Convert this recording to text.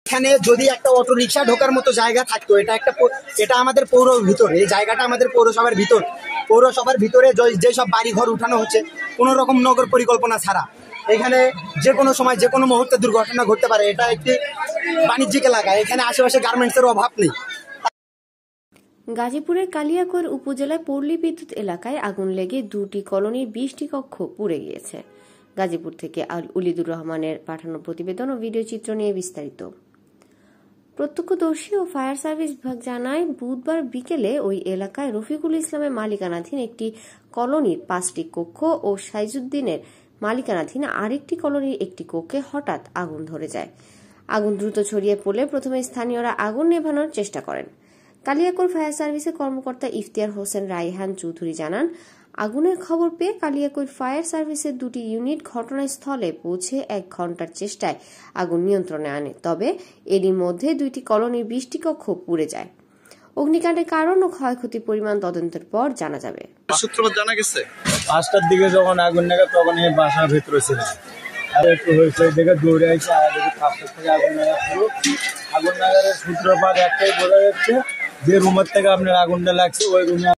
এখানে যদি একটা অটো রিক্সা ঢোকার মতো জায়গা থাকতো, এটা আমাদের পৌর ভিতর, এই জায়গাটা আমাদের পৌরসভার ভিতর, পৌরসভার ভিতরে যেসব বাড়ি ঘর উঠানো হচ্ছে কোনো রকম নগর পরিকল্পনা ছাড়া, এখানে যে কোনো সময় যে কোনো মুহূর্তে দুর্ঘটনা ঘটতে পারে। এটা একটি বাণিজ্যিক এলাকা, এখানে আশেপাশে গার্মেন্টসের অভাব নেই। গাজীপুরের কালিয়াকৈর উপজেলায় পল্লী বিদ্যুৎ এলাকায় আগুন লেগে 2টি কলোনির 20টি কক্ষ পুড়ে গিয়েছে। গাজীপুর থেকে উলিদুর রহমানের পাঠানো প্রতিবেদন ও ভিডিও চিত্র নিয়ে বিস্তারিত। প্রত্যক্ষদর্শী ও ফায়ার সার্ভিস বিভাগ জানায়, বুধবার বিকেলে ওই এলাকায় রফিকুল ইসলামের মালিকানাধীন একটি কলোনির 5টি কক্ষ ও সাইজুদ্দিনের মালিকানাধীন আরেকটি কলোনির একটি কক্ষে হঠাৎ আগুন ধরে যায়। আগুন দ্রুত ছড়িয়ে পড়লে প্রথমে স্থানীয়রা আগুন নেভানোর চেষ্টা করেন। কালিয়াকৈর ফায়ার সার্ভিসের কর্মকর্তা ইফতিয়ার হোসেন রায়হান চৌধুরী জানান, আগুনের খবর পেয়ে কালিয়াকৈর ফায়ার সার্ভিসের 2টি ইউনিট ঘটনাস্থলে পৌঁছে 1 ঘন্টার চেষ্টায় আগুন নিয়ন্ত্রণে আনে। তবে এরই মধ্যে 2টি কলোনির 20টি কক্ষ পুড়ে যায়। অগ্নিকাণ্ডের কারণ ও ক্ষয়ক্ষতির পরিমাণ তদন্তের পর জানা যাবে। সূত্রপাত জানা গেছে 5টার দিকে যখন আগুন লাগা তখন এই বাসার ভিতরে ছিল, আর একটু হয়েছে দেখে দৌড়ে আসছে, আর দেখি 5টার থেকে আগুন লাগা শুরু। আগুন লাগার সূত্রপাত একটাই বোঝা যাচ্ছে, যে রুমের থেকে আপনার আগুনটা লাগছে ওই রুমে